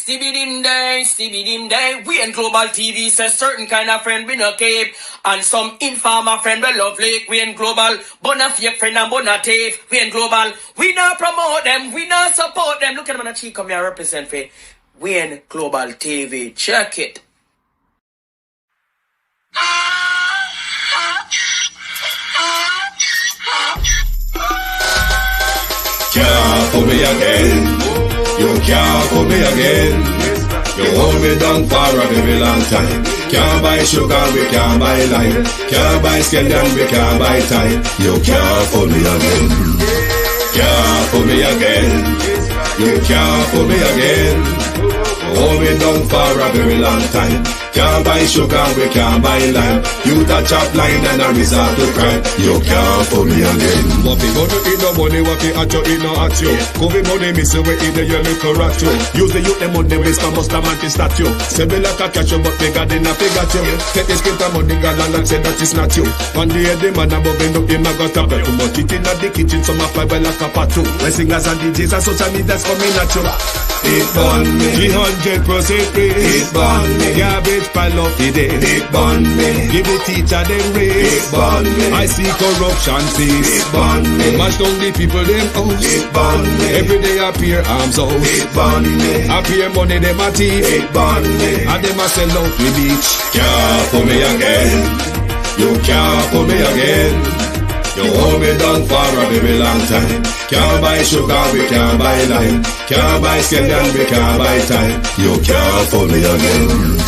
Stevie dim day. We in global TV says certain kind of friend we no keep. And some informer friend we love like. We in global, bona fake friend and bona tape. We in global, we not promote them, we not support them. Look at them on the cheek, come here represent for. We in global TV, check it. Can't fool me again. You can't fool me again. You hold me down for a very long time. Can't buy sugar, we can't buy lime. Can't buy scallion, we can't buy time. You can't fool me again. Can't fool me again. You can't fool me again. Hold me down for a very long time. Can't buy sugar, we can't buy lime. You touch up line and a resort to crime. You can't fool me again. What we go to eat no money, what we at you, eat no at you. Covid money, miss away in the year, look at you. Use the youth, the money, waste for most of man to statue. Say me like a catch you, but they got enough, they got you. Take this script of money, gal and say that it's not you. One day the man above end up, him a got up. Too much eating at the kitchen, some a fly by like a patu. When singers and DJs and social media's coming at you. It burn me. 300% raise. It burn me. Garbage pile up the day. It burn me. Give the teacher them raise. It burn me. I see corruption face. It burn me. Mash down the people them house. It burn me. Every day appear arms out. It burn me. Appear money them a thief. It burn me. And them a sell out the beach. Can't fool me again. You can't fool me again. You hold me down for a very long time. Can't buy sugar, we can't buy lime. Can't buy scallion, we can't buy time. You can't fool me again.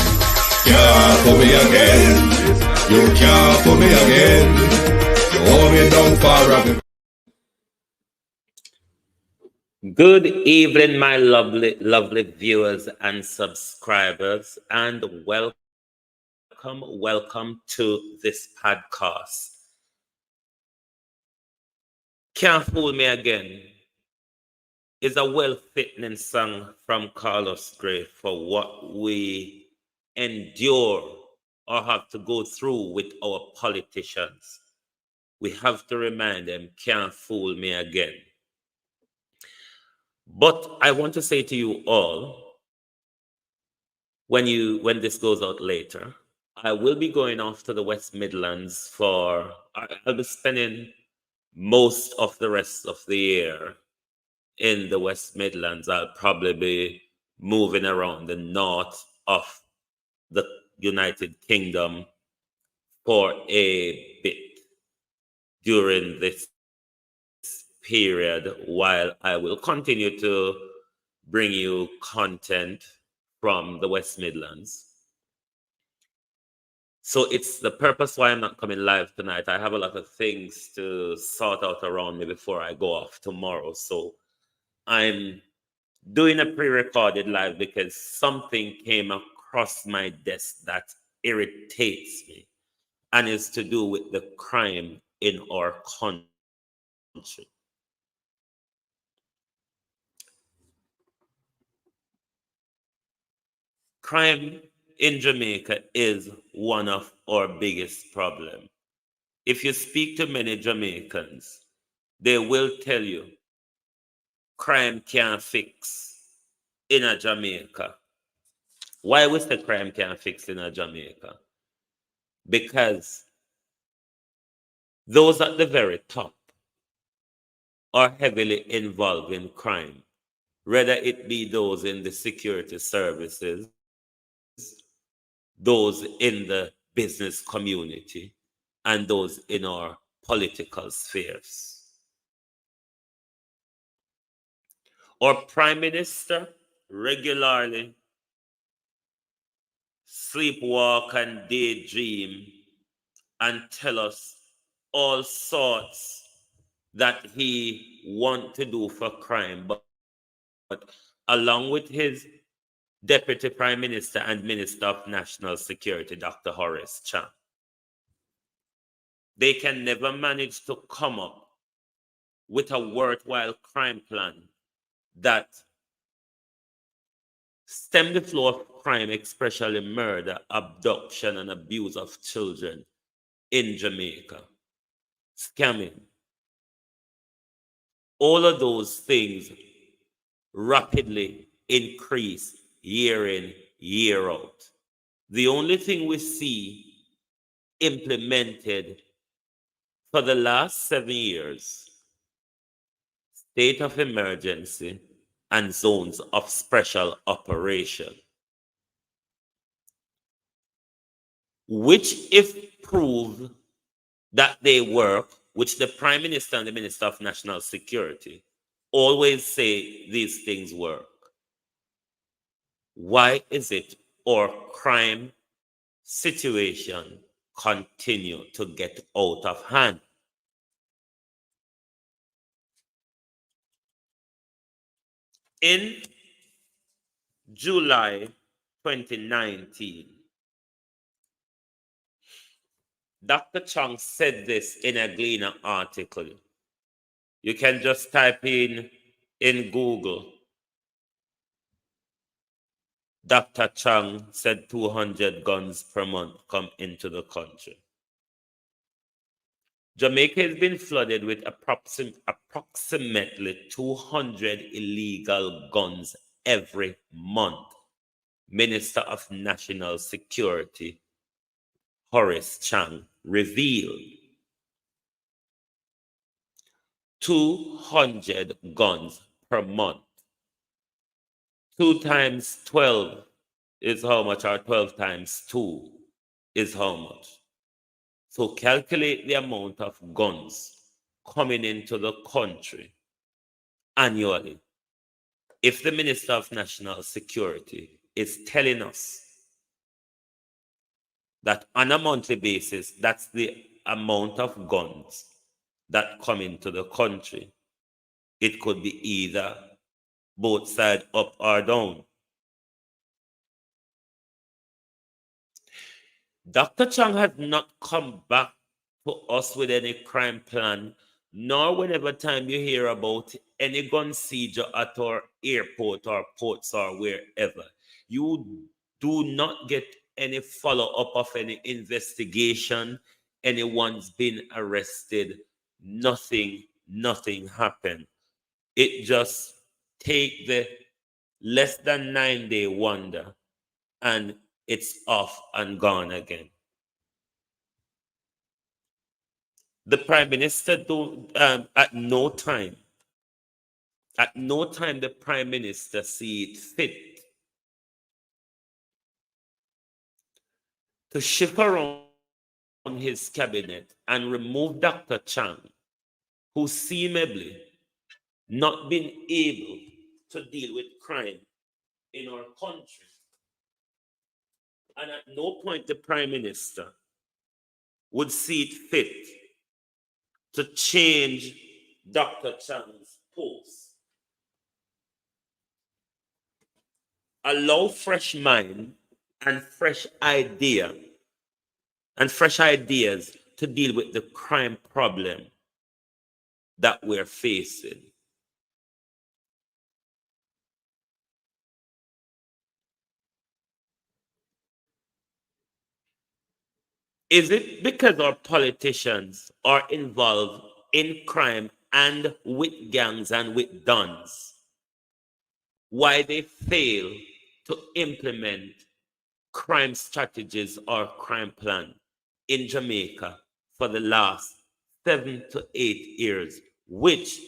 Can't fool me again. You can't fool me again. You hold me down for a very... Good evening, my lovely viewers and subscribers, and welcome to this podcast. Can't Fool Me Again is a well-fitting song from Carlos Gray for what we endure or have to go through with our politicians. We have to remind them, can't fool me again. But I want to say to you all, when this goes out later, I will be going off to the West Midlands I'll be spending most of the rest of the year in the West Midlands. I'll probably be moving around the north of the United Kingdom for a bit during this period, while I will continue to bring you content from the West Midlands. So it's the purpose why I'm not coming live tonight. I have a lot of things to sort out around me before I go off tomorrow. So I'm doing a pre-recorded live because something came across my desk that irritates me, and is to do with the crime in our country. Crime in Jamaica is one of our biggest problems. If you speak to many Jamaicans, they will tell you crime can't fix in a Jamaica. Why we say crime can't fix in a Jamaica? Because those at the very top are heavily involved in crime, whether it be those in the security services, those in the business community, and those in our political spheres. Our Prime Minister regularly sleepwalk and daydream and tell us all sorts that he want to do for crime, but along with his Deputy Prime Minister and Minister of National Security, Dr. Horace Chang, they can never manage to come up with a worthwhile crime plan that stem the flow of crime, especially murder, abduction, and abuse of children in Jamaica. Scamming. All of those things rapidly increase year in, year out. The only thing we see implemented for the last 7 years, state of emergency and zones of special operation, which, if proved that they work, which the Prime Minister and the Minister of National Security always say these things work, why is it our crime situation continue to get out of hand? In July 2019, Dr. Chang said this in a Gleaner article. You can just type in Google, Dr. Chang said 200 guns per month come into the country. Jamaica has been flooded with approximately 200 illegal guns every month. Minister of National Security Horace Chang revealed 200 guns per month. 2 times 12 is how much, or 12 times 2 is how much. So calculate the amount of guns coming into the country annually. If the Minister of National Security is telling us that on a monthly basis, that's the amount of guns that come into the country, it could be either both sides up or down. Dr. Chang has not come back to us with any crime plan, nor whenever time you hear about any gun siege at our airport or ports or wherever, you do not get any follow-up of any investigation. Anyone's been arrested. Nothing happened. It just take the less than 9-day wonder and it's off and gone again. The Prime Minister at no time the Prime Minister see it fit to shift around his cabinet and remove Dr. Chang, who seemingly not been able to deal with crime in our country. And at no point the Prime Minister would see it fit to change Dr. Chang's post. Allow fresh mind and fresh ideas to deal with the crime problem that we're facing. Is it because our politicians are involved in crime and with gangs and with dons why they fail to implement crime strategies or crime plan in Jamaica for the last 7 to 8 years, which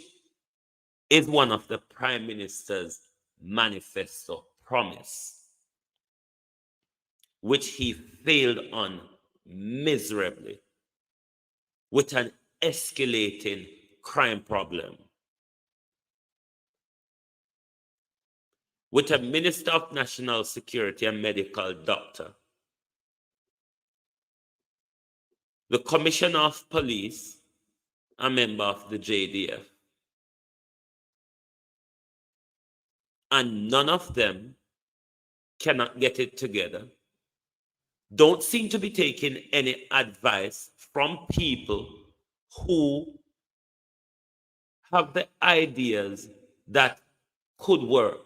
is one of the Prime Minister's manifesto promise, which he failed on miserably with an escalating crime problem, with a Minister of National Security and medical doctor, the Commissioner of Police, a member of the JDF, and none of them cannot get it together, don't seem to be taking any advice from people who have the ideas that could work.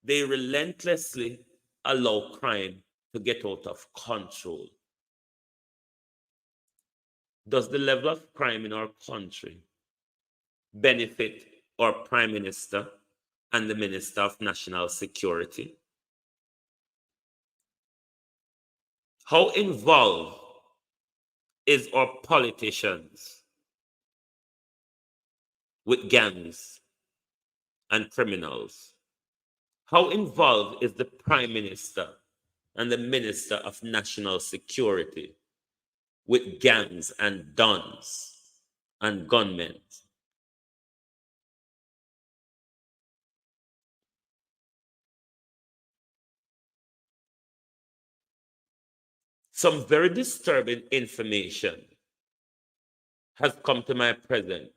They relentlessly allow crime to get out of control. Does the level of crime in our country benefit our Prime Minister and the Minister of National Security? How involved is our politicians with gangs and criminals? How involved is the Prime Minister and the Minister of National Security with gangs and dons and gunmen? Some very disturbing information has come to my presence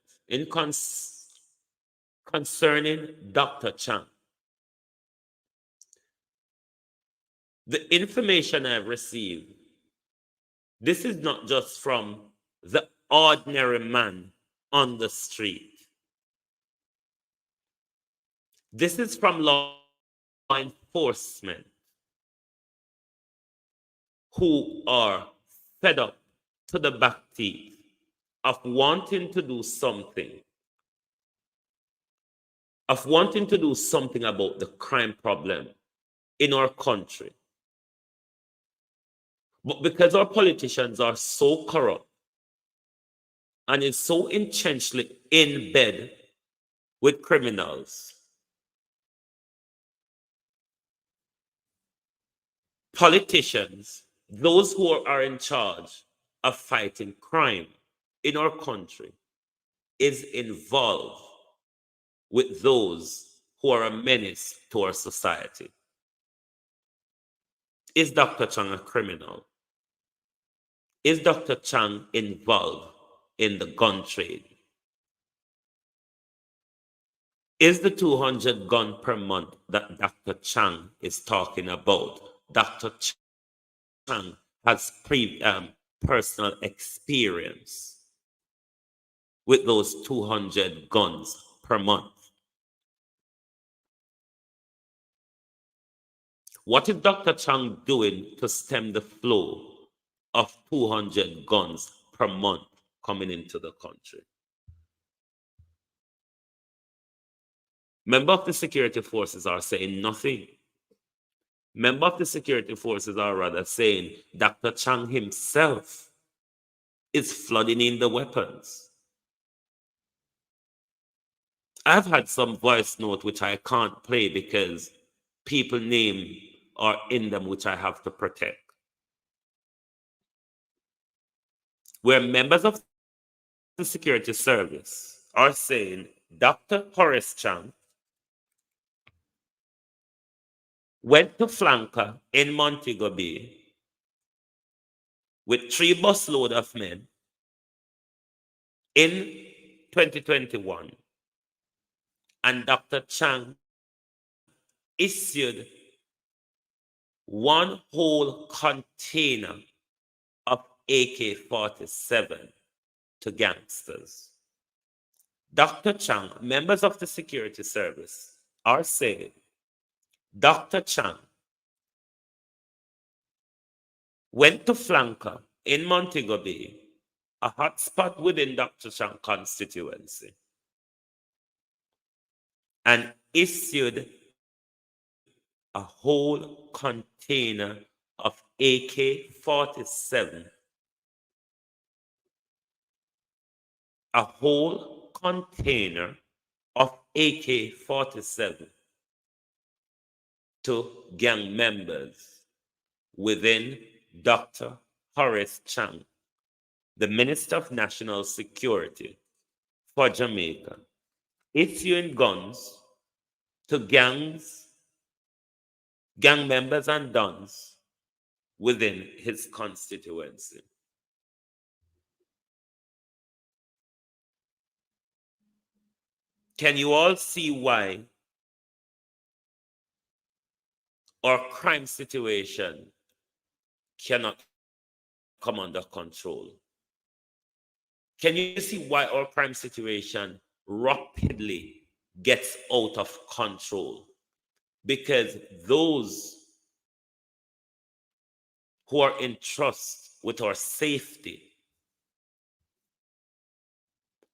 concerning Dr. Chang. The information I've received, this is not just from the ordinary man on the street. This is from law enforcement who are fed up to the back teeth of wanting to do something, about the crime problem in our country. But because our politicians are so corrupt and is so intentionally in bed with criminals, politicians, those who are in charge of fighting crime in our country, is involved with those who are a menace to our society. Is Dr. Chang a criminal? Is Dr. Chang involved in the gun trade? Is the 200 gun per month that Dr. Chang is talking about? Dr. Chang has personal experience with those 200 guns per month. What is Dr. Chang doing to stem the flow of 200 guns per month coming into the country? Members of the security forces are saying nothing. Members of the security forces are rather saying Dr. Chang himself is flooding in the weapons. I've had some voice note which I can't play because people name are in them which I have to protect, where members of the security service are saying Dr. Horace Chang went to Flanka in Montego Bay with 3 busload of men in 2021, and Dr. Chang issued one whole container of AK47 to gangsters. Dr. Chang, members of the security service are saying Dr. Chang went to Flanka in Montego Bay, a hotspot within Dr. Chang constituency, and issued a whole container of AK-47, a whole container of AK-47 to gang members within Dr. Horace Chang, the Minister of National Security for Jamaica, issuing guns to gang members and dons within his constituency. Can you all see why our crime situation cannot come under control? Can you see why our crime situation rapidly gets out of control? Because those who are in trust with our safety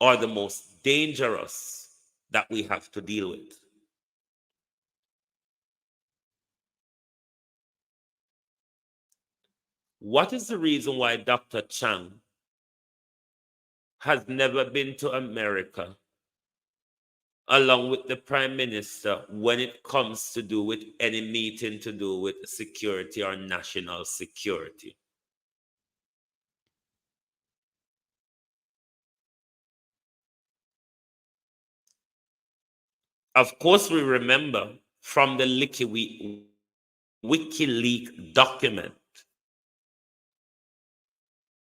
are the most dangerous that we have to deal with. What is the reason why Dr. Chang has never been to America along with the Prime Minister when it comes to do with any meeting to do with security or national security? Of course, we remember from the WikiLeaks document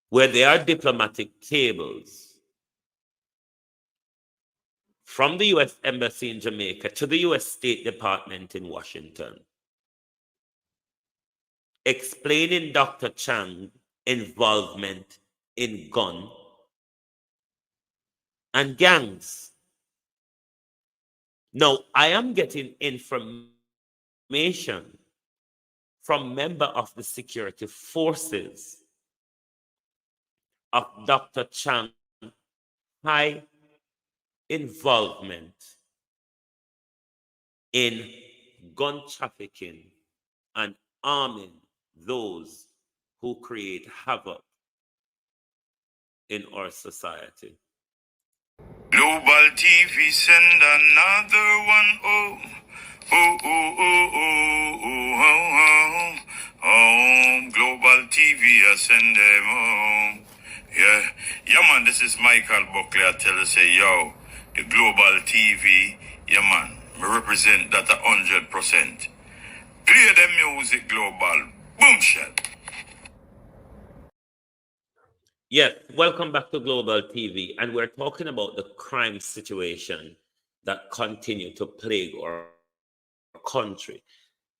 where there are diplomatic cables from the US Embassy in Jamaica to the US State Department in Washington, explaining Dr. Chang's involvement in gun and gangs. Now, I am getting information from member of the security forces of Dr. Chang's high involvement in gun trafficking and arming those who create havoc in our society. Global TV send another one. Oh, oh, oh, oh, oh, oh, oh, oh. Oh, Global TV, I send them home. Yeah, yeah, man, this is Michael Buckley. I tell you, say, yo, the Global TV, yeah, man, me represent that 100%. Play the music, Global. Boom shot. Yes, welcome back to Global TV, and we're talking about the crime situation that continue to plague our country.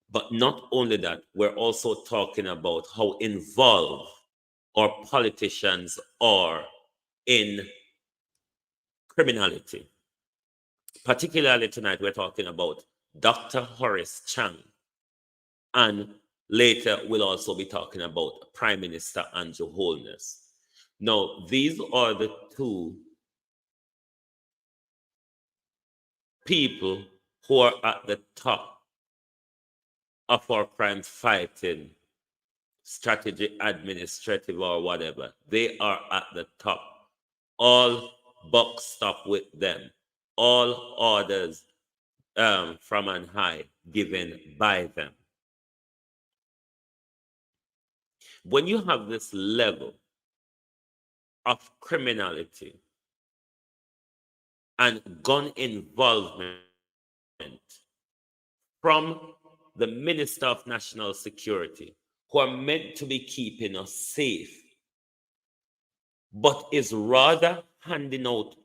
But not only that, we're also talking about how involved our politicians are in criminality. Particularly tonight, we're talking about Dr. Horace Chang, and later we'll also be talking about Prime Minister Andrew Holness. Now, these are the two people who are at the top of our crime fighting strategy, administrative, or whatever. They are at the top. All buck stop with them. All orders from on high given by them. When you have this level of criminality and gun involvement from the Minister of National Security, who are meant to be keeping us safe, but is rather handing out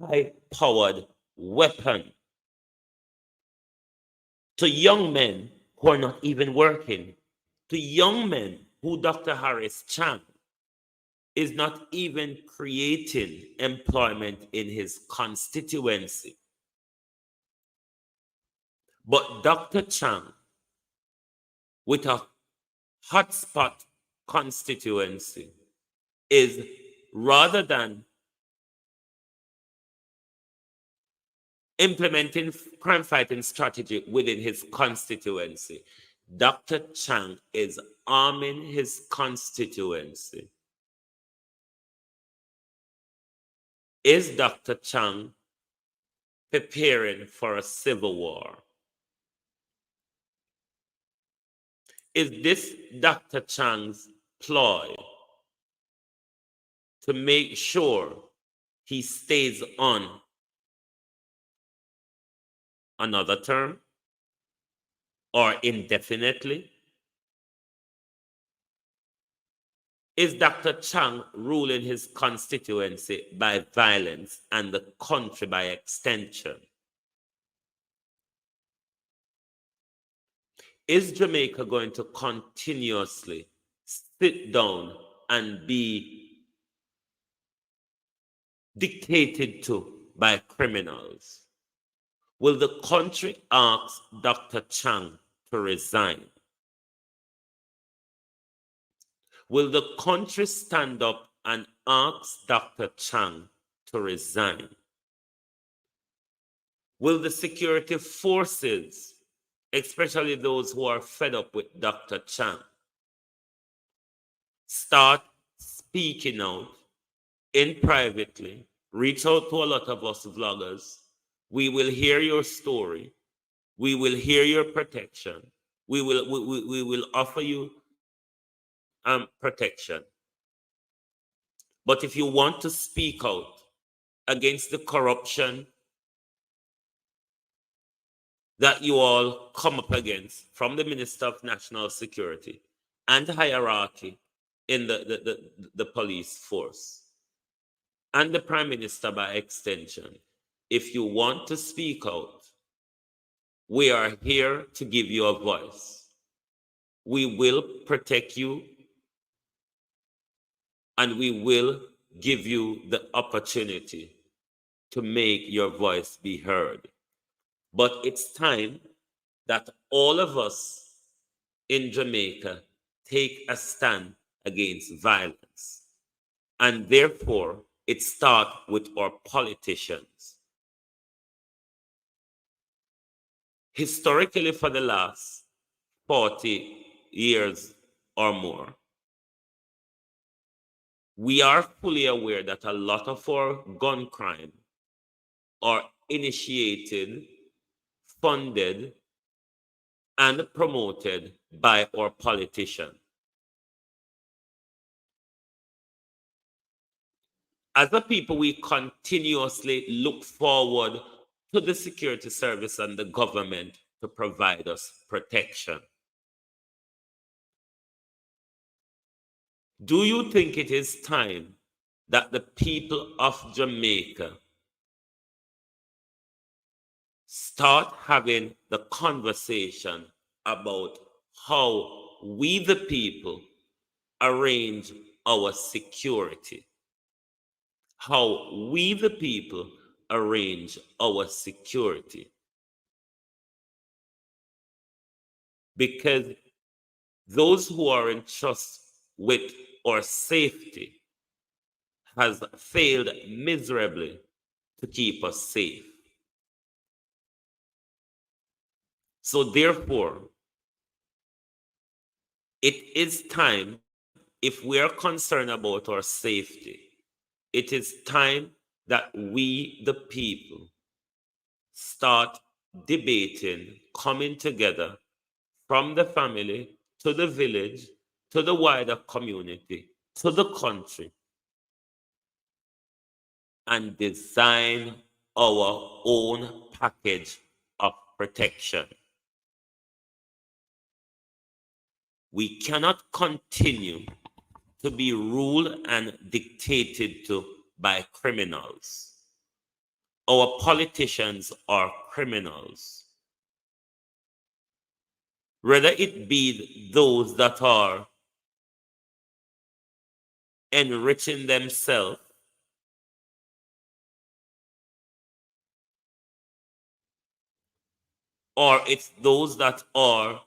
high-powered weapon to young men who are not even working, to young men who Dr. Horace Chang is not even creating employment in his constituency. But Dr. Chang, with a hotspot constituency, is rather than implementing crime fighting strategy within his constituency, Dr. Chang is arming his constituency. Is Dr. Chang preparing for a civil war? Is this Dr. Chang's ploy to make sure he stays on another term or indefinitely? Is Dr. Chang ruling his constituency by violence and the country by extension? Is Jamaica going to continuously sit down and be dictated to by criminals? Will the country ask Dr. Chang to resign? Will the country stand up and ask Dr. Chang to resign? Will the security forces, especially those who are fed up with Dr. Chang, Start speaking out in privately. Reach out to a lot of us vloggers. We will hear your story. We will hear your protection. We will offer you protection. But if you want to speak out against the corruption that you all come up against from the Minister of National Security and hierarchy in the police force and the Prime Minister by extension, if you want to speak out, we are here to give you a voice. We will protect you and we will give you the opportunity to make your voice be heard. But it's time that all of us in Jamaica take a stand against violence. And therefore, it starts with our politicians. Historically, for the last 40 years or more, we are fully aware that a lot of our gun crime are initiated, funded, and promoted by our politicians. As a people, we continuously look forward to the security service and the government to provide us protection. Do you think it is time that the people of Jamaica start having the conversation about how we, the people, arrange our security? How we, the people, arrange our security? Because those who are entrusted with our safety has failed miserably to keep us safe. So therefore, it is time, if we are concerned about our safety, it is time that we, the people, start debating, coming together from the family to the village, to the wider community, to the country, and design our own package of protection. We cannot continue to be ruled and dictated to by criminals. Our politicians are criminals. Whether it be those that are enriching themselves or it's those that are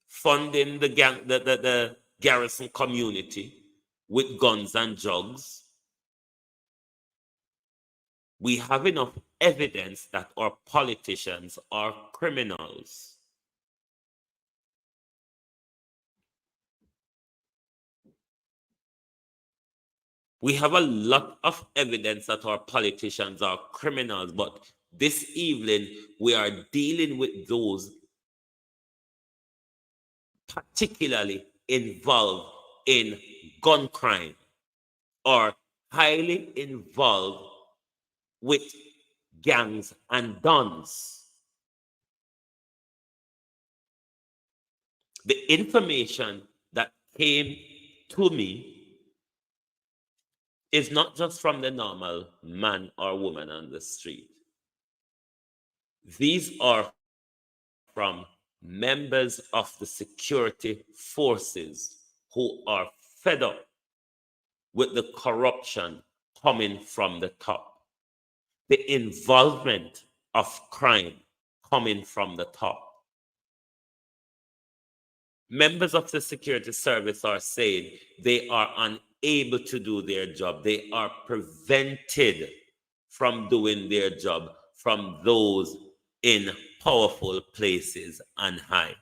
funding the garrison community with guns and drugs, we have enough evidence that our politicians are criminals. We have a lot of evidence that our politicians are criminals, but this evening we are dealing with those particularly involved in gun crime or highly involved with gangs and dons. The information that came to me is not just from the normal man or woman on the street. These are from members of the security forces who are fed up with the corruption coming from the top, the involvement of crime coming from the top. Members of the security service are saying they are unable to do their job. They are prevented from doing their job from those in powerful places and high.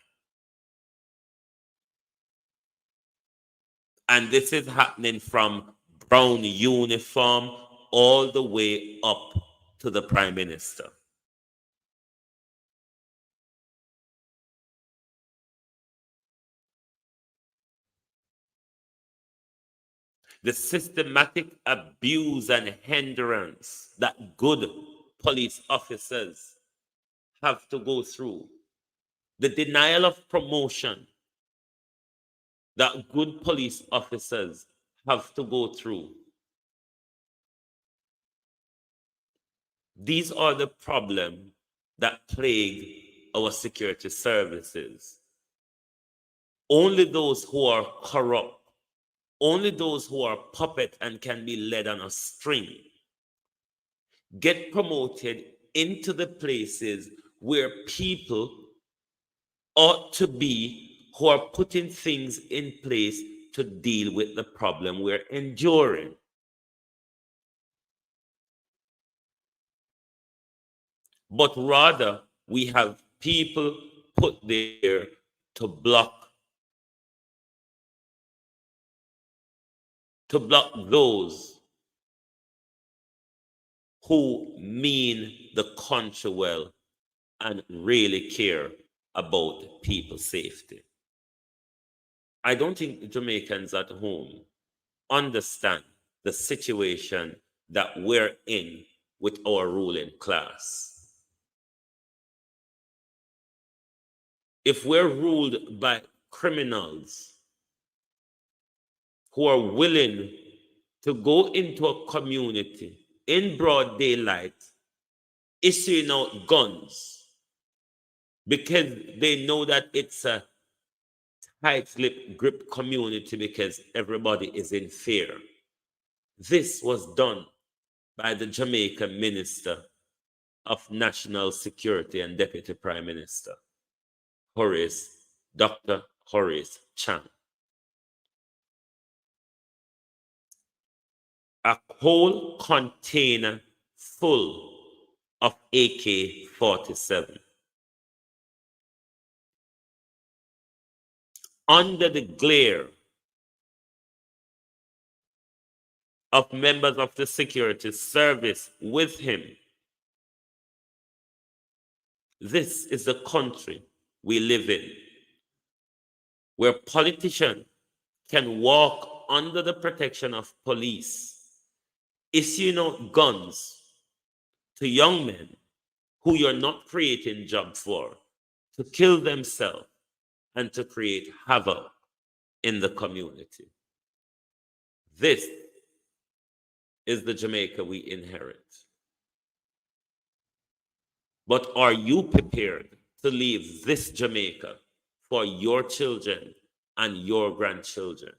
And this is happening from brown uniform all the way up to the Prime Minister. The systematic abuse and hindrance that good police officers have to go through, the denial of promotion that good police officers have to go through. These are the problems that plague our security services. Only those who are corrupt, only those who are puppet and can be led on a string get promoted into the places where people ought to be, who are putting things in place to deal with the problem we're enduring. But rather, we have people put there to block those who mean the country well and really care about people's safety. I don't think Jamaicans at home understand the situation that we're in with our ruling class. If we're ruled by criminals who are willing to go into a community in broad daylight, issuing out guns because they know that it's a tight-lipped grip community because everybody is in fear. This was done by the Jamaican Minister of National Security and Deputy Prime Minister, Dr. Horace Chang. A whole container full of AK47. Under the glare of members of the security service with him. This is the country we live in, where politicians can walk under the protection of police, issuing out guns to young men who you're not creating jobs for, to kill themselves and to create havoc in the community. This is the Jamaica we inherit. But are you prepared to leave this Jamaica for your children and your grandchildren?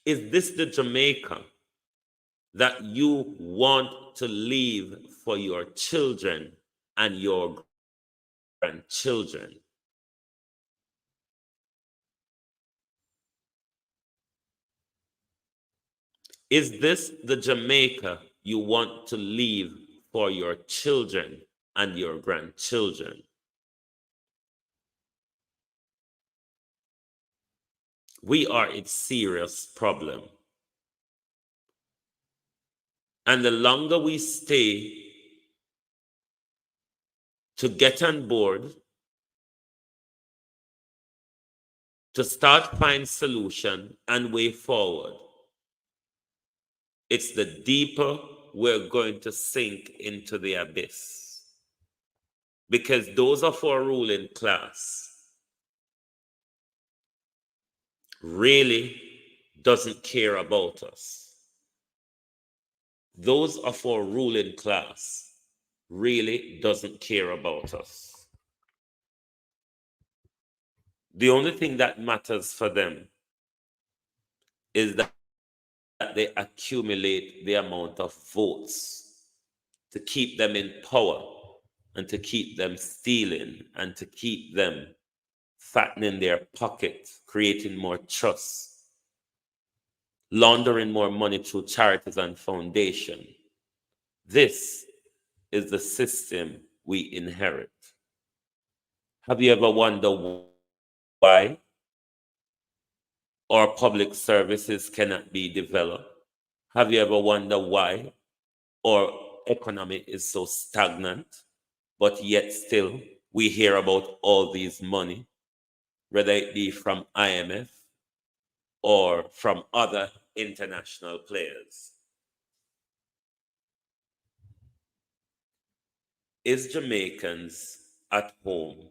Is this the Jamaica that you want to leave for your children and your grandchildren? Is this the Jamaica you want to leave for your children and your grandchildren? We are a serious problem. And the longer we stay to get on board, to start find solution and way forward, it's the deeper we're going to sink into the abyss. Because those of our ruling class really doesn't care about us. Those of our ruling class really doesn't care about us. The only thing that matters for them is that they accumulate the amount of votes to keep them in power and to keep them stealing and to keep them fattening their pocket, creating more trust, laundering more money through charities and foundation. This is the system we inherit. Have you ever wondered why? or public services cannot be developed? Have you ever wondered why our economy is so stagnant, but yet still we hear about all these money, whether it be from IMF or from other international players? Is Jamaicans at home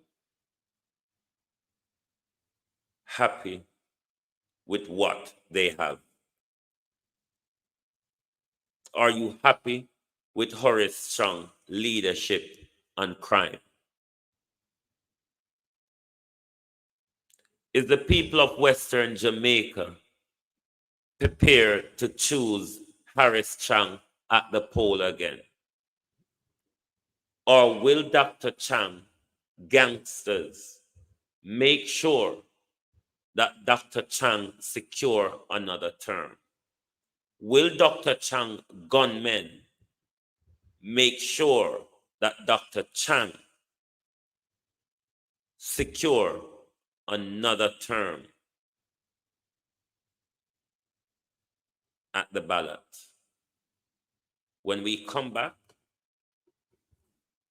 happy with what they have? Are you happy with Horace Chang leadership and crime? Is the people of Western Jamaica prepared to choose Horace Chang at the poll again? Or will Dr. Chang gangsters make sure that Dr. Chang secure another term? Will Dr. Chang gunmen make sure that Dr. Chang secure another term at the ballot? When we come back,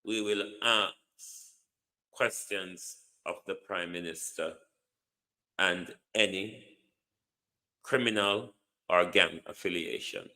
we will ask questions of the Prime Minister and any criminal or gang affiliation.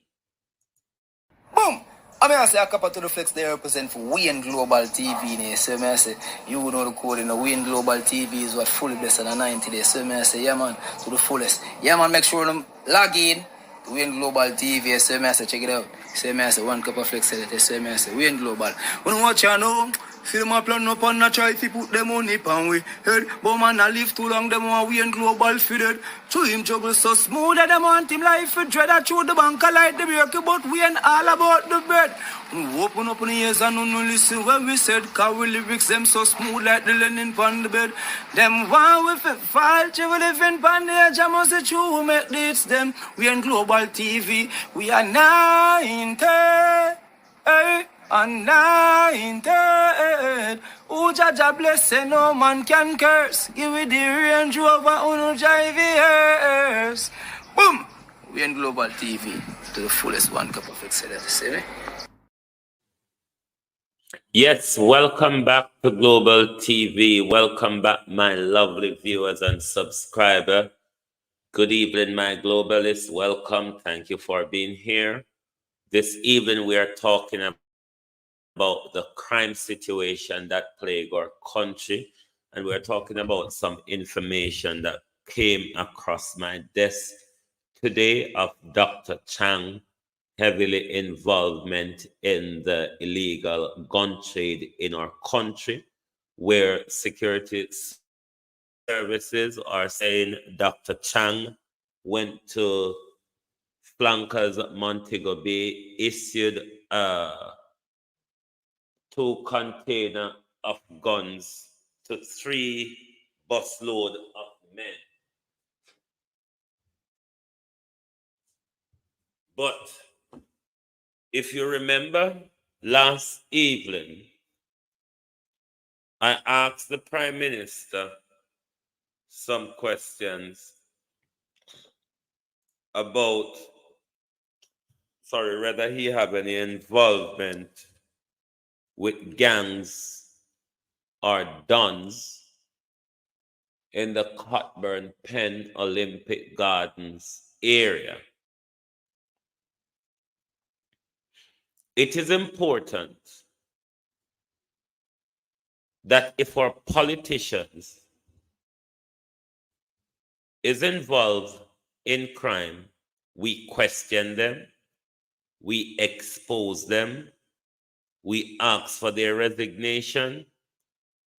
Boom! I mean, I say a couple to the flex they represent for Wayne Global TV. There. So I say, you know the code in the Wayne Global TV is what fully blessed on 90 days. So I say, yeah man, to the fullest. Yeah man, make sure them log in to Wayne Global TV. So I say, check it out. So I say, one cup of flex. So I say, Wayne Global. When you watch you know, feel my plan up and not try to put them money pan we head. But man, I live too long, them want Wayne Global fitted. To him juggle so smooth that them want him life for dread. I throw the bank, I like the break, but we ain't all about the bread. When we open up in the ears and no listen when we said, cause we lyrics them so smooth like the linen pan the bed. Them one with a fall, we live in pan the edge, I must say true, we make this them. We ain't Global TV, we are 90, hey. And 90, who Jaja bless, say no man can curse. Give me the Range Rover, who no drive years. Boom! We in Global TV to the fullest, one cup of excellence. See me? Yes, welcome back to Global TV. Welcome back, my lovely viewers and subscribers. Good evening, my globalists. Welcome. Thank you for being here. This evening, we are talking about the crime situation that plague our country, and we're talking about some information that came across my desk today of Dr. Chang heavily involvement in the illegal gun trade in our country, where security services are saying Dr. Chang went to Flanka's Mobay, issued 2 containers of guns to 3 busload of men. But if you remember, last evening, I asked the Prime Minister some questions about, whether he have any involvement with gangs or dons in the Cockburn Penn Olympic Gardens area. It is important that if our politicians is involved in crime, we question them, we expose them, we ask for their resignation,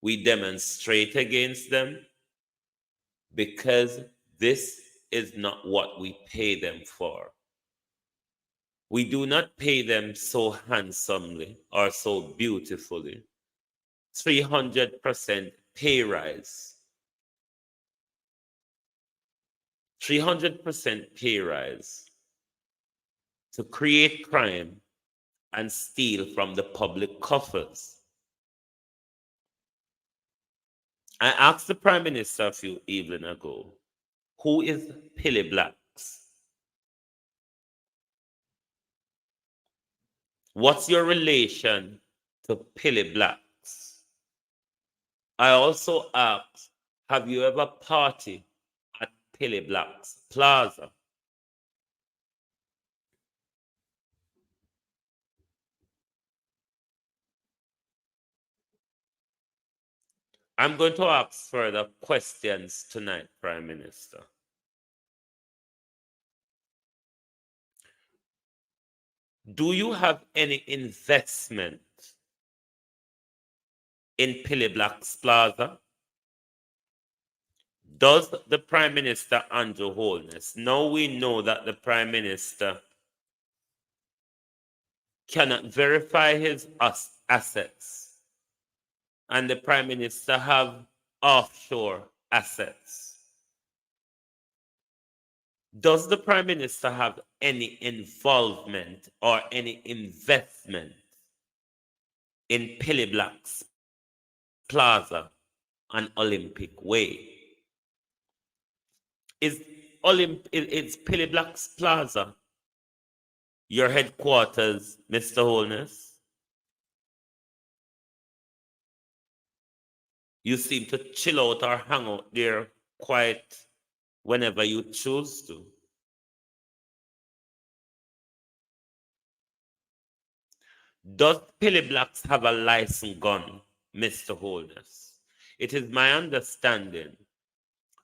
we demonstrate against them, because this is not what we pay them for. We do not pay them so handsomely or so beautifully. 300% pay rise. 300% pay rise to create crime and steal from the public coffers. I asked the Prime Minister a few evenings ago, Who is Pilly Blacks? What's your relation to Pilly Blacks? I also asked, have you ever partied at Pilly Blacks Plaza? I'm going to ask further questions tonight, Prime Minister. Do you have any investment in Pilly Blacks Plaza? Does the Prime Minister Andrew Holness, now we know that the Prime Minister cannot verify his assets, and the Prime Minister have offshore assets. Does the Prime Minister have any involvement or any investment in Pilly Blacks Plaza and Olympic Way? Is Pilly Blacks Plaza your headquarters, Mr. Holness? You seem to chill out or hang out there quite whenever you choose to. Does Pilly Blacks have a licensed gun, Mr. Holness? It is my understanding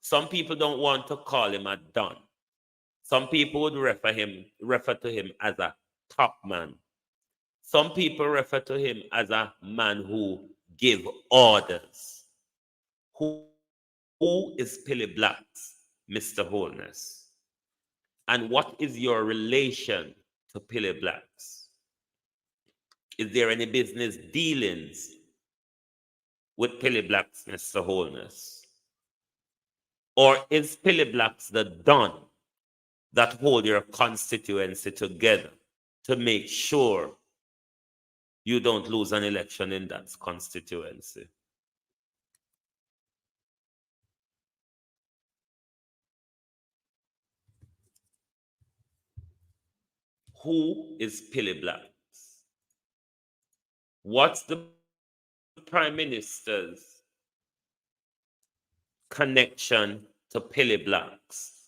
some people don't want to call him a don. Some people would refer to him as a top man. Some people refer to him as a man who give orders. Who is Pilly Blacks, Mr. Holness? And what is your relation to Pilly Blacks? Is there any business dealings with Pilly Blacks, Mr. Holness? Or is Pilly Blacks the don that hold your constituency together to make sure you don't lose an election in that constituency? Who is Pilly Blacks? What's the Prime Minister's connection to Pilly Blacks?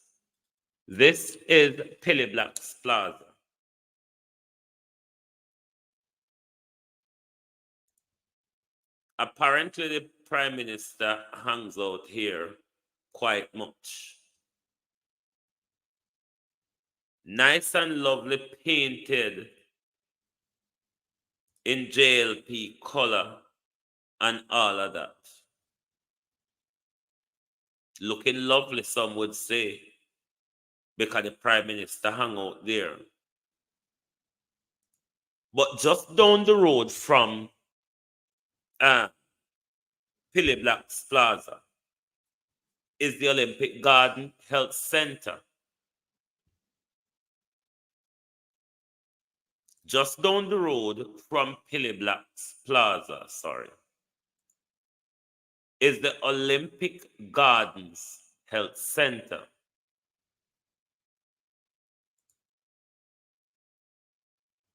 This is Pilly Blacks Plaza. Apparently, the Prime Minister hangs out here quite much. Nice and lovely painted in JLP color and all of that. Looking lovely, some would say, because the Prime Minister hung out there. But just down the road from Pilly Blacks Plaza is the Olympic Garden Health Center. Just down the road from Pilly Blacks Plaza, is the Olympic Gardens Health Center.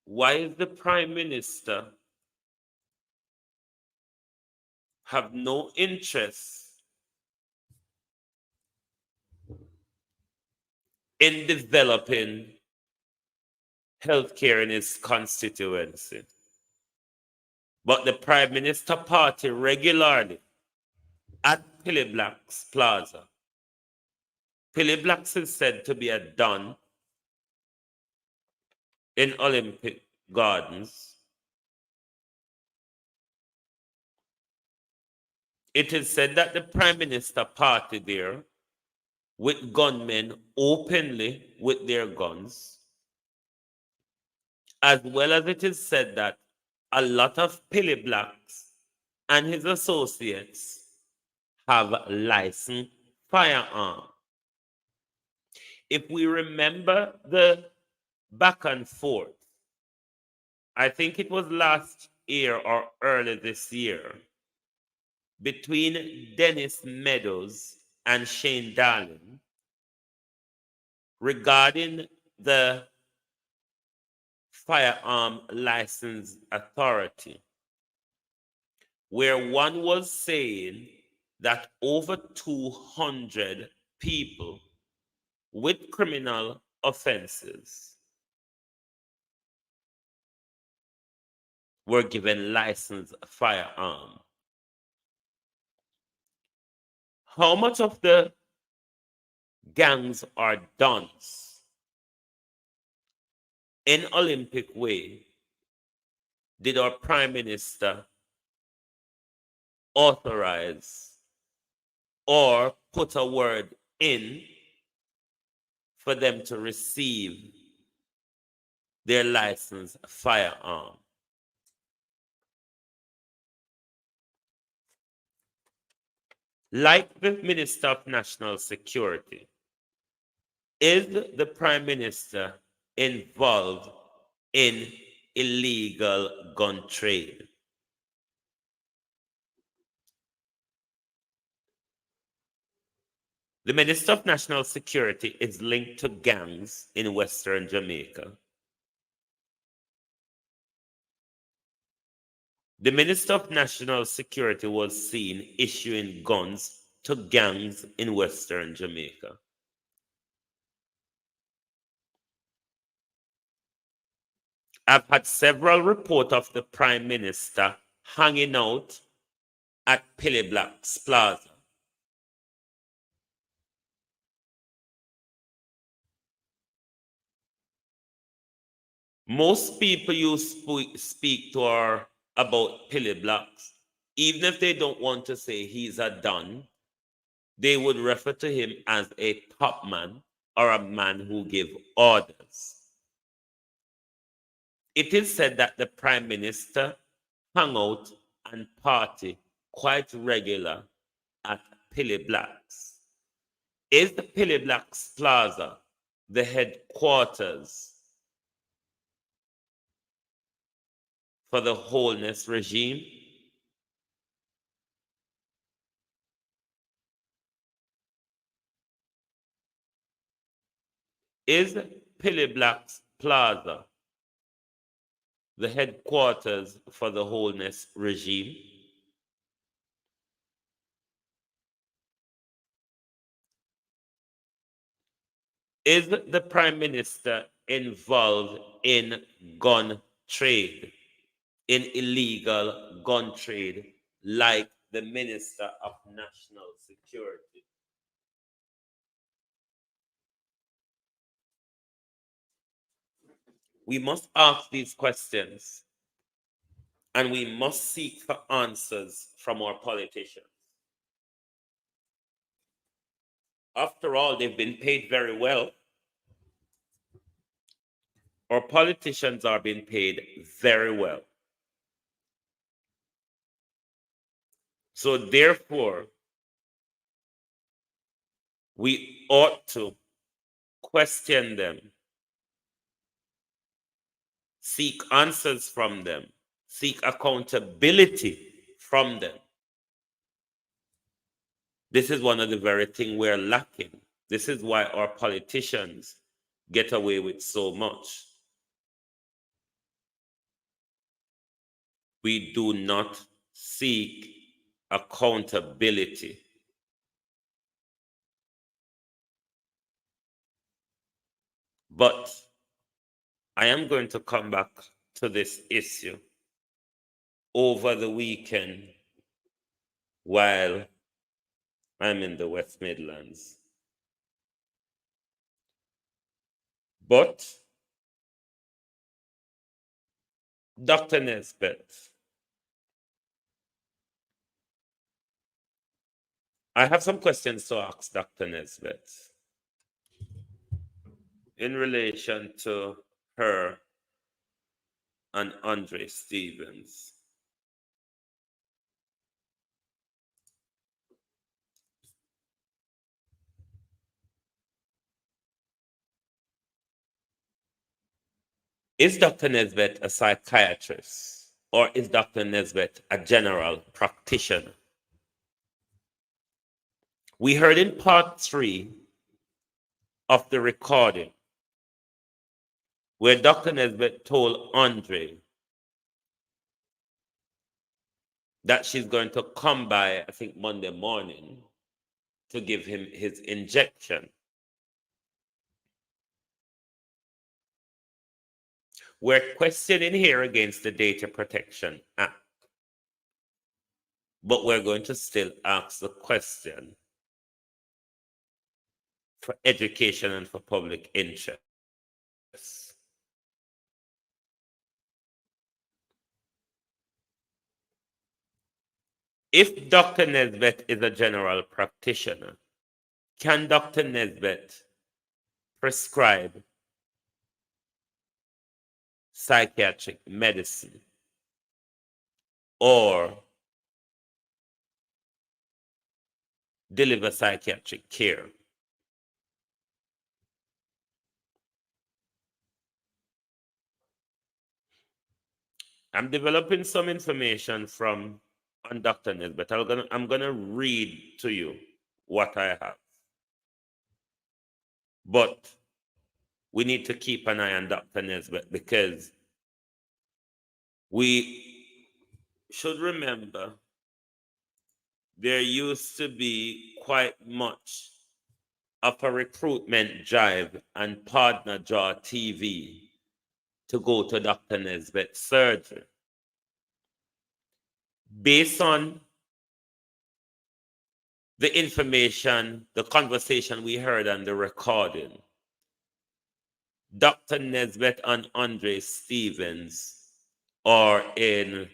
Why is the Prime Minister have no interest in developing healthcare in his constituency? But the Prime Minister party regularly at Pilly Blacks Plaza. Pilly Blacks is said to be a don in Olympic Gardens. It is said that the Prime Minister party there with gunmen openly with their guns, as well as it is said that a lot of Pilly Blacks and his associates have licensed firearms. If we remember the back and forth, I think it was last year or early this year, between Dennis Meadows and Shane Darling, regarding the Firearm License Authority, where one was saying that over 200 people with criminal offenses were given licensed firearm. How much of the gangs are dons in Olympic way did our Prime Minister authorize or put a word in for them to receive their licensed firearm? Like the Minister of National Security, is the Prime Minister involved in illegal gun trade? The Minister of National Security is linked to gangs in Western Jamaica. The Minister of National Security was seen issuing guns to gangs in Western Jamaica. I've had several reports of the Prime Minister hanging out at Pilly Black's Plaza. Most people you speak to are about Pilly Blacks. Even if they don't want to say he's a don, they would refer to him as a top man or a man who give orders. It is said that the Prime Minister hung out and party quite regular at Pilly Blacks. Is the Pilly Blacks Plaza the headquarters for the Wholeness regime? Is Pilly Black's Plaza the headquarters for the Wholeness regime? Is the Prime Minister involved in gun trade, in illegal gun trade, like the Minister of National Security? We must ask these questions, and we must seek for answers from our politicians. After all, they've been paid very well. Our politicians are being paid very well. So therefore, we ought to question them, seek answers from them, seek accountability from them. This is one of the very things we're lacking. This is why our politicians get away with so much. We do not seek accountability. But I am going to come back to this issue over the weekend while I'm in the West Midlands. But Dr. Nesbitt, I have some questions to ask Dr. Nesbitt in relation to her and Andre Stevens. Is Dr. Nesbitt a psychiatrist, or is Dr. Nesbitt a general practitioner? We heard in part 3 of the recording where Dr. Nesbitt told Andre that she's going to come by, I think, Monday morning to give him his injection. We're questioning here against the Data Protection Act, but we're going to still ask the question for education and for public interest. If Dr. Nesbitt is a general practitioner, can Dr. Nesbitt prescribe psychiatric medicine or deliver psychiatric care? I'm developing some information from on Dr. Nesbitt. I'm gonna read to you what I have. But we need to keep an eye on Dr. Nesbitt because we should remember there used to be quite much of a recruitment drive and partner draw TV to go to Dr. Nesbitt's surgery. Based on the information, the conversation we heard on the recording, Dr. Nesbitt and Andre Stevens are in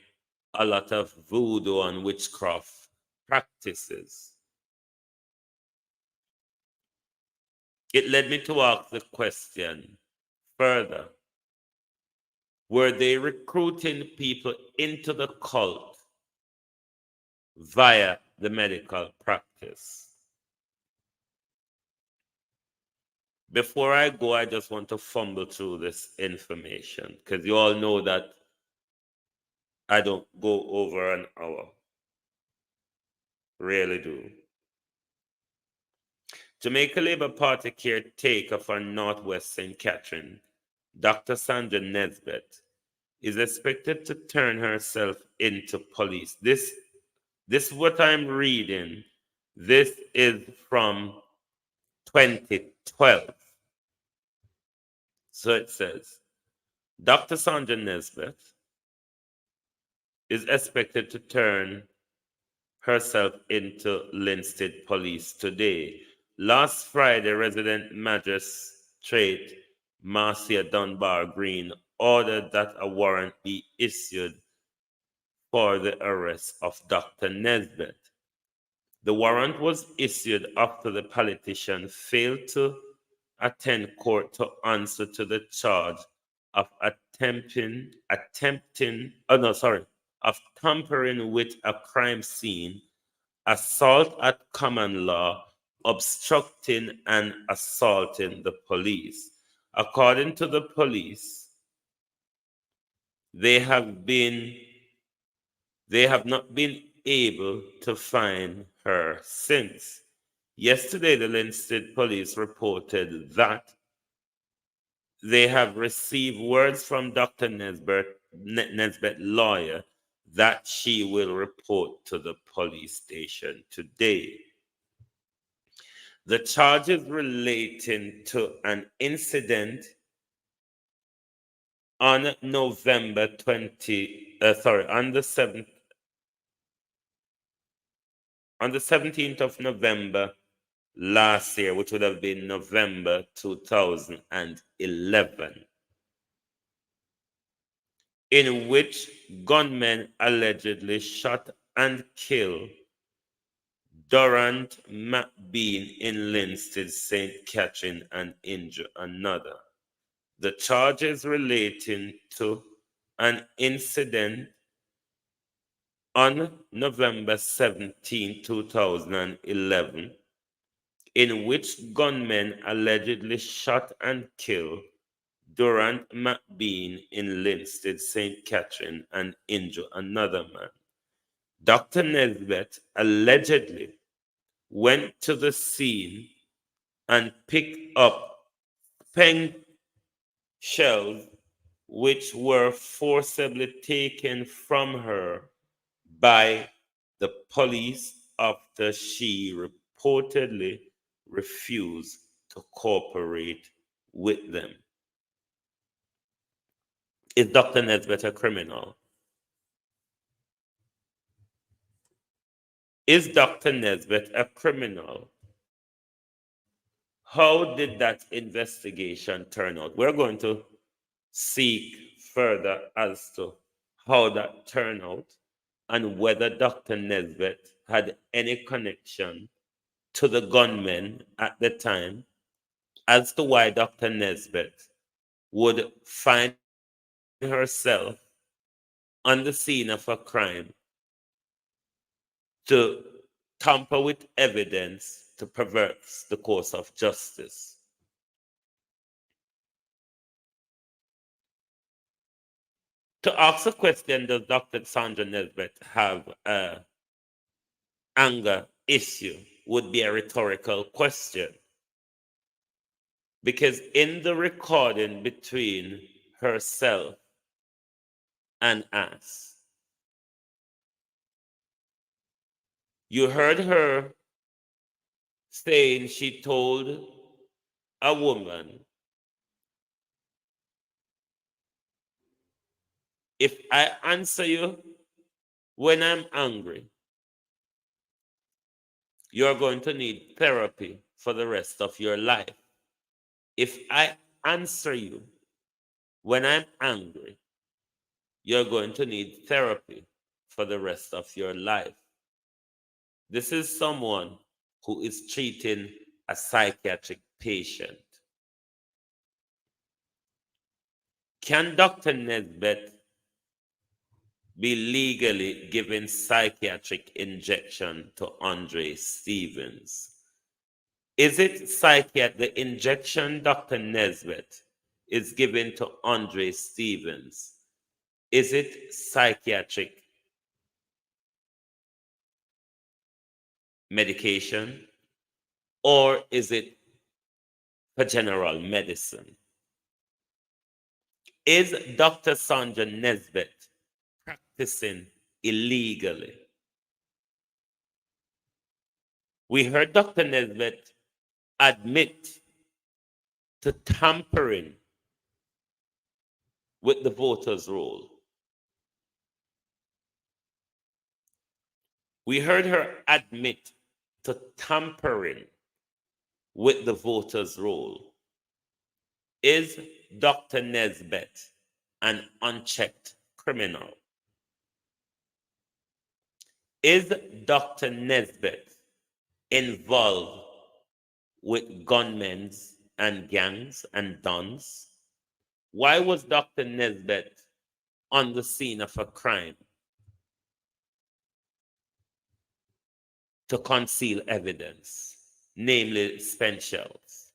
a lot of voodoo and witchcraft practices. It led me to ask the question further. Were they recruiting people into the cult via the medical practice? Before I go, I just want to fumble through this information because you all know that I don't go over an hour. Really do. Jamaica Labour Party caretaker for Northwest St. Catherine, Dr. Sandra Nesbitt, is expected to turn herself into police. This is what I'm reading. This is from 2012. So it says, Dr. Sandra Nesbitt is expected to turn herself into Linstead Police today. Last Friday, resident magistrate Marcia Dunbar Green ordered that a warrant be issued for the arrest of Dr. Nesbitt. The warrant was issued after the politician failed to attend court to answer to the charge of tampering with a crime scene, assault at common law, obstructing and assaulting the police. According to the police, they have not been able to find her since. Yesterday, the Linstead police reported that they have received words from Dr. Nesbitt's lawyer that she will report to the police station today. The charges relating to an incident on the 17th of November last year, which would have been November 2011, in which gunmen allegedly shot and killed Durant McBean in Linstead, St. Catherine, and injure another. The charges relating to an incident on November 17, 2011, in which gunmen allegedly shot and killed Durant McBean in Linstead, St. Catherine, and injure another man. Dr. Nesbitt allegedly went to the scene and picked up spent shells which were forcibly taken from her by the police after she reportedly refused to cooperate with them. Is Dr. Nesbitt a criminal? Is Dr. Nesbitt a criminal? How did that investigation turn out? We're going to seek further as to how that turned out and whether Dr. Nesbitt had any connection to the gunmen at the time, as to why Dr. Nesbitt would find herself on the scene of a crime to tamper with evidence to pervert the course of justice. To ask a question, does Dr. Sandra Nesbitt have an anger issue, would be a rhetorical question. Because in the recording between herself and us, you heard her saying she told a woman, if I answer you when I'm angry, you're going to need therapy for the rest of your life. If I answer you when I'm angry, you're going to need therapy for the rest of your life. This is someone who is treating a psychiatric patient. Can Dr. Nesbitt be legally giving psychiatric injection to Andre Stevens? Is it the injection Dr. Nesbitt is giving to Andre Stevens? Is it psychiatric medication, or is it for general medicine? Is Dr. Sandra Nesbitt practicing illegally? We heard Dr. Nesbitt admit to tampering with the voters' roll. We heard her admit to tampering with the voters' roll. Is Dr. Nesbitt an unchecked criminal? Is Dr. Nesbitt involved with gunmen and gangs and dons? Why was Dr. Nesbitt on the scene of a crime? To conceal evidence, namely spent shells.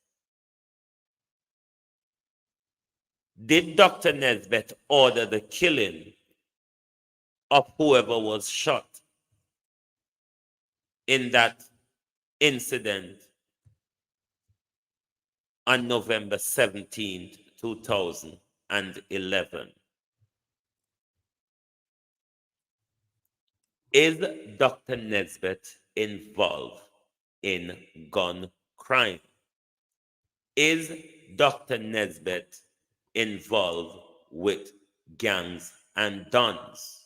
Did Dr. Nesbitt order the killing of whoever was shot in that incident on November 17th, 2011? Is Dr. Nesbitt involved in gun crime? Is Dr. Nesbitt involved with gangs and dons?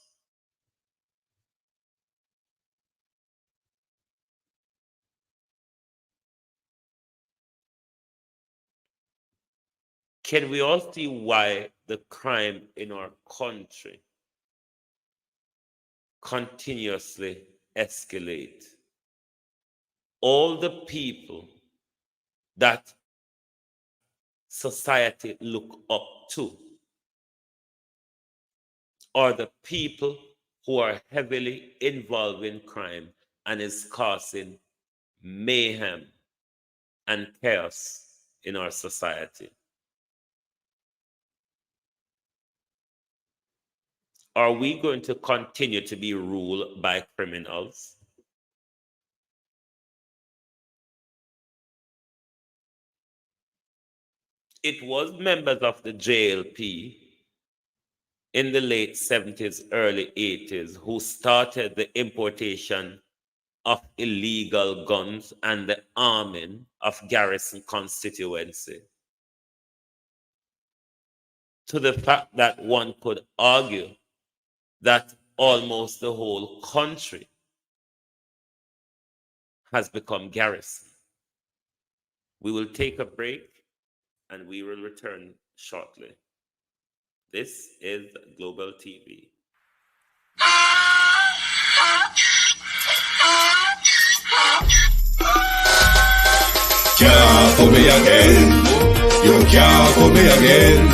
Can we all see why the crime in our country continuously escalate? All the people that society look up to are the people who are heavily involved in crime and is causing mayhem and chaos in our society. Are we going to continue to be ruled by criminals? It was members of the JLP in the late 70s, early 80s who started the importation of illegal guns and the arming of Garrison constituency, to the fact that one could argue that almost the whole country has become Garrison. We will take a break and we will return shortly. This is Global TV. Can't fool me again. You can't fool me again.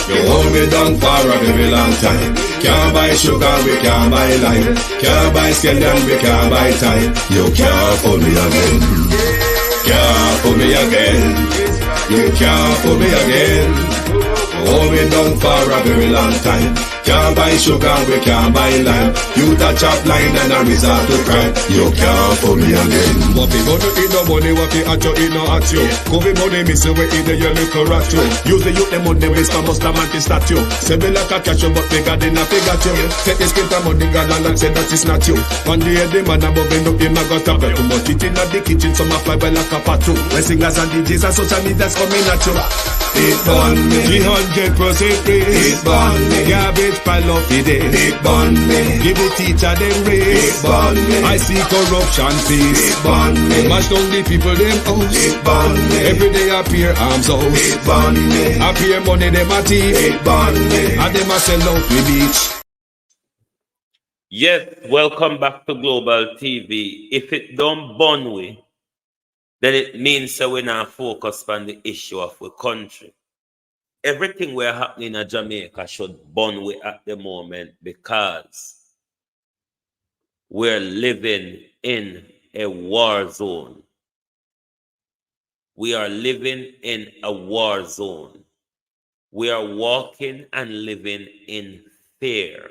You hold me down for a very long time. Can't buy sugar, we can't buy lime. Can't buy scallion, we can't buy time. You can't fool me again. Can't fool me again. You can't fool me again. Hold me down for a very long time. Can't buy sugar, we can't buy lime. You touch up line and I resort to crime. You can't fool me again. What people to eat no money, what people at you, eat no at you. COVID money, miss away in the yellow correct you. Use the youth, the money, waste for most of man statue. Say me like a catch you, but bigger than a figure you. Take the skin from money, girl, and say that it's not you. One day the man above end up in my gut up. Too much eating at the kitchen, some a fly by like a patu. My singers and DJs and social media's coming at you. It burn me. 300% raise. It burn me. Garbage pile up the day. It burn me. Give the teacher them raise. It burn me. I see corruption face. It burn me. Mash down the people them house. It burn me. Every day appear arms out. It burn me. Appear money them a thief. It burn me. And them a sell out the beach. Yes, welcome back to Global TV. If it don't burn we, then it means that we're not focused on the issue of the country. Everything we're happening in Jamaica should burn we at the moment because we're living in a war zone. We are living in a war zone. We are walking and living in fear.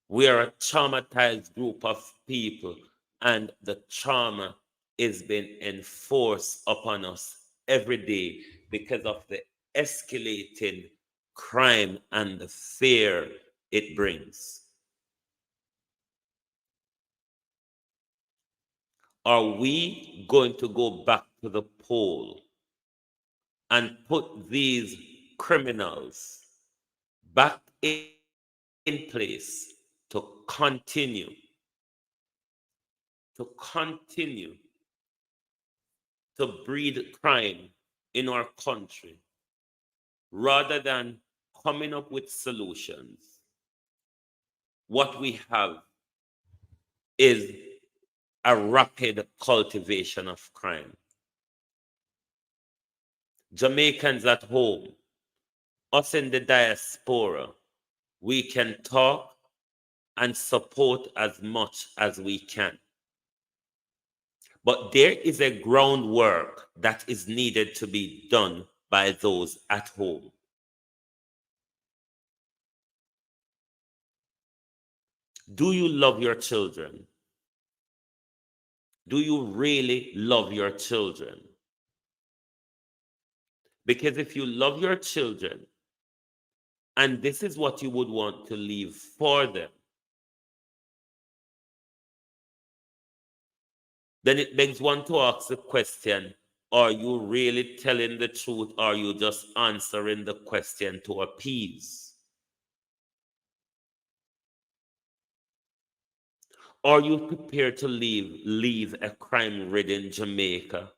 We are a traumatized group of people, and the trauma is being enforced upon us every day because of the escalating crime and the fear it brings. Are we going to go back to the poll and put these criminals back in place to continue to breed crime in our country rather than coming up with solutions? What we have is a rapid cultivation of crime. Jamaicans at home, us in the diaspora, we can talk and support as much as we can. But there is a groundwork that is needed to be done by those at home. Do you love your children? Do you really love your children? Because if you love your children, and this is what you would want to leave for them, then it begs one to ask the question, are you really telling the truth, or are you just answering the question to appease? Are you prepared to leave a crime-ridden Jamaica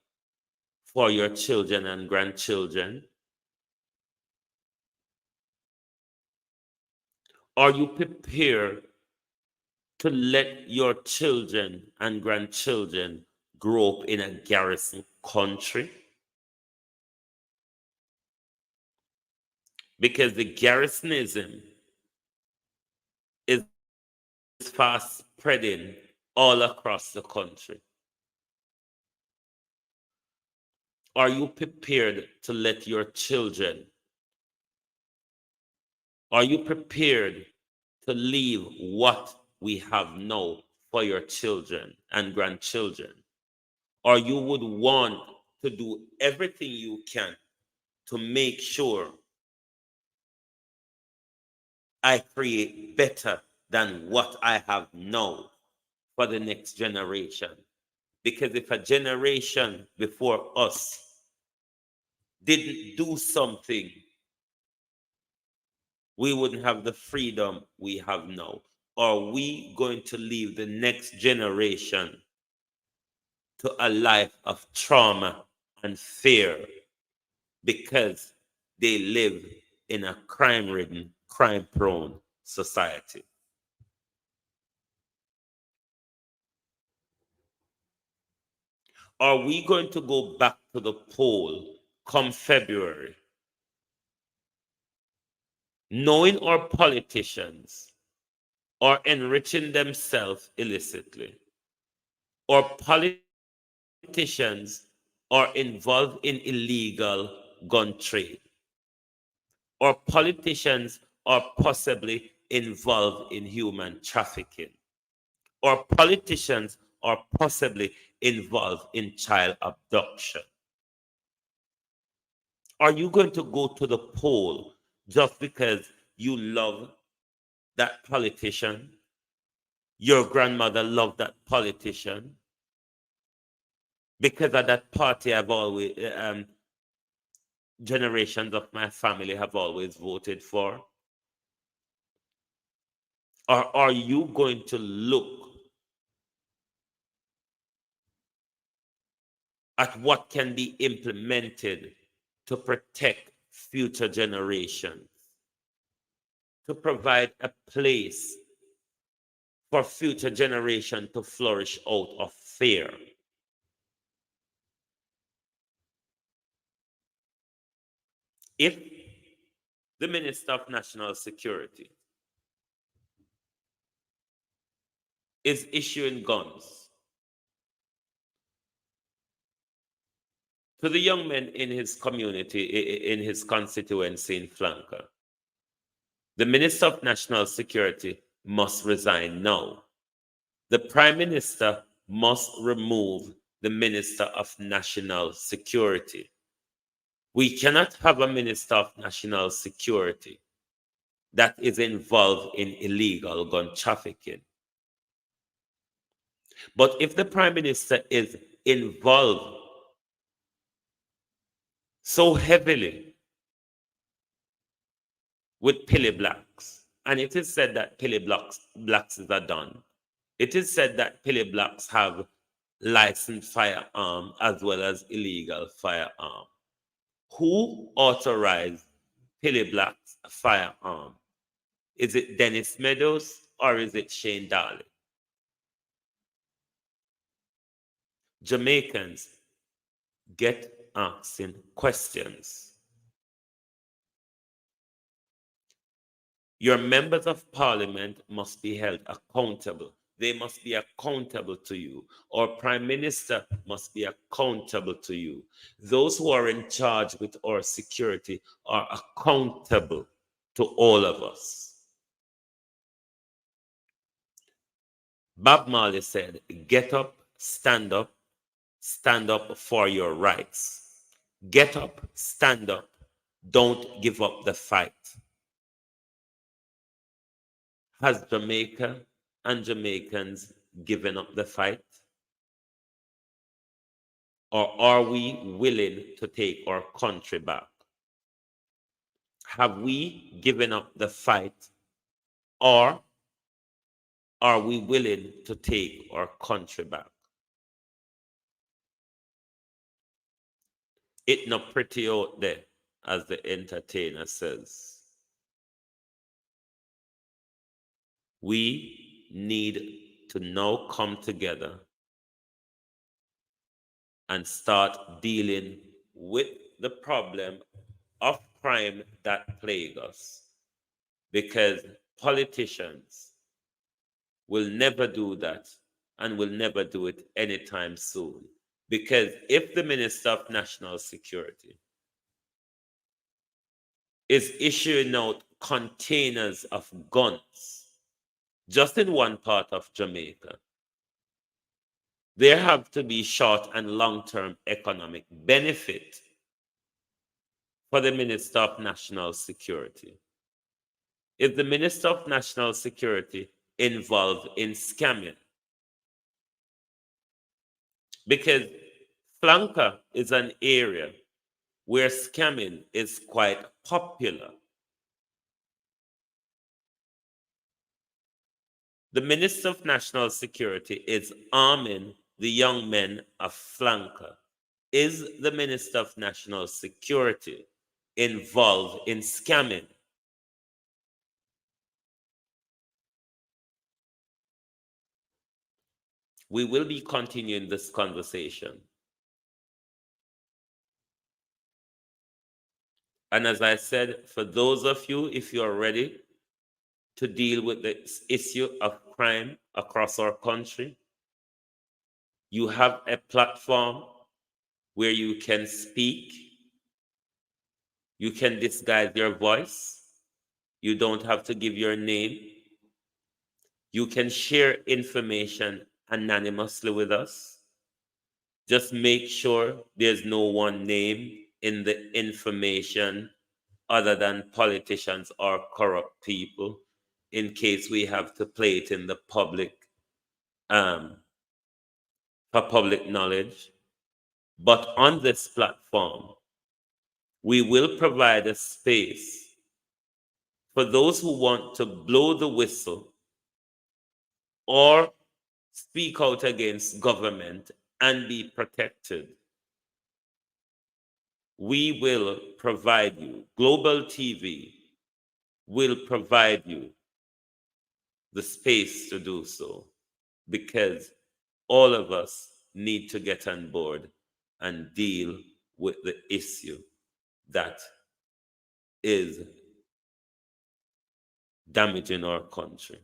for your children and grandchildren? Are you prepared to let your children and grandchildren grow up in a garrison country? Because the garrisonism is fast spreading all across the country. Are you prepared to let your children? Are you prepared to leave what we have now for your children and grandchildren? Or you would want to do everything you can to make sure I create better than what I have now for the next generation. Because if a generation before us didn't do something, we wouldn't have the freedom we have now. Are we going to leave the next generation to a life of trauma and fear because they live in a crime-ridden, crime-prone society? Are we going to go back to the poll come February, knowing our politicians are enriching themselves illicitly, or politicians are involved in illegal gun trade, or politicians are possibly involved in human trafficking, or politicians are possibly involved in child abduction? Are you going to go to the poll just because you love that politician? Your grandmother loved that politician. Because of that party, I've always, generations of my family have always voted for. Or are you going to look at what can be implemented to protect future generations, to provide a place for future generation to flourish out of fear? If the Minister of National Security is issuing guns to the young men in his community, in his constituency in Flanka, the Minister of National Security must resign now. The Prime Minister must remove the Minister of National Security. We cannot have a Minister of National Security that is involved in illegal gun trafficking. But if the Prime Minister is involved so heavily with Pilly Blacks, and it is said that Pilly Blacks is a done. It is said that Pilly Blacks have licensed firearm as well as illegal firearm. Who authorized Pilly Black's firearm? Is it Dennis Meadows or is it Shane Darley? Jamaicans get asking questions. Your members of parliament must be held accountable. They must be accountable to you. Our prime minister must be accountable to you. Those who are in charge with our security are accountable to all of us. Bob Marley said, get up, stand up for your rights. Get up, stand up, don't give up the fight. Has Jamaica and Jamaicans given up the fight? Or are we willing to take our country back? Have we given up the fight, or are we willing to take our country back? It not pretty out there, as the entertainer says. We need to now come together and start dealing with the problem of crime that plague us, because politicians will never do that and will never do it anytime soon. Because if the Minister of National Security is issuing out containers of guns just in one part of Jamaica, there have to be short and long-term economic benefit for the Minister of National Security. If the Minister of National Security involved in scamming, because Flanka is an area where scamming is quite popular. The Minister of National Security is arming the young men of Flanka. Is the Minister of National Security involved in scamming? We will be continuing this conversation. And as I said, for those of you, if you are ready to deal with this issue of crime across our country, you have a platform where you can speak, you can disguise your voice, you don't have to give your name, you can share information anonymously with us. Just make sure there's no one name in the information other than politicians or corrupt people, in case we have to play it in the public, for public knowledge. But on this platform, we will provide a space for those who want to blow the whistle or speak out against government and be protected. We will provide you, Global TV will provide you the space to do so, because all of us need to get on board and deal with the issue that is damaging our country.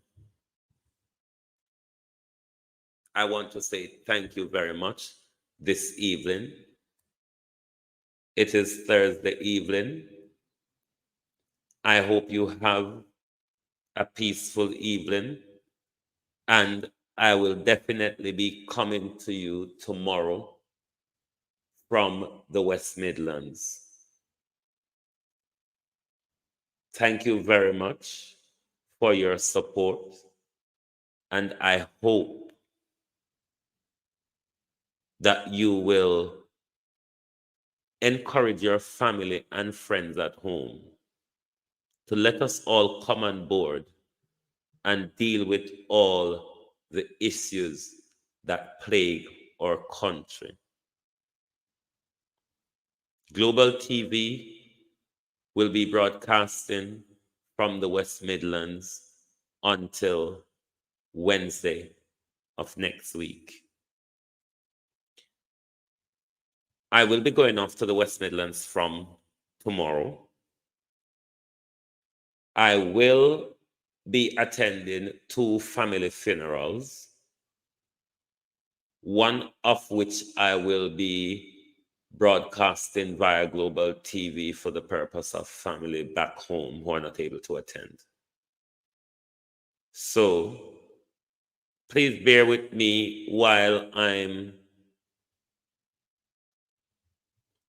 I want to say thank you very much this evening. It is Thursday evening. I hope you have a peaceful evening, and I will definitely be coming to you tomorrow from the West Midlands. Thank you very much for your support, and I hope that you will encourage your family and friends at home to let us all come on board and deal with all the issues that plague our country. Global TV will be broadcasting from the West Midlands until Wednesday of next week. I will be going off to the West Midlands from tomorrow. I will be attending 2 family funerals, one of which I will be broadcasting via Global TV for the purpose of family back home who are not able to attend. So please bear with me while I'm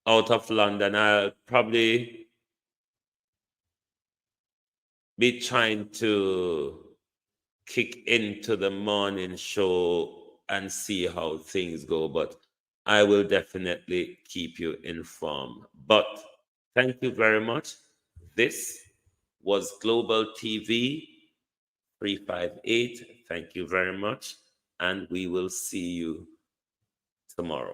out of London. I'll probably be trying to kick into the morning show and see how things go, but I will definitely keep you informed. But thank you very much. This was Global TV 358. Thank you very much, and we will see you tomorrow.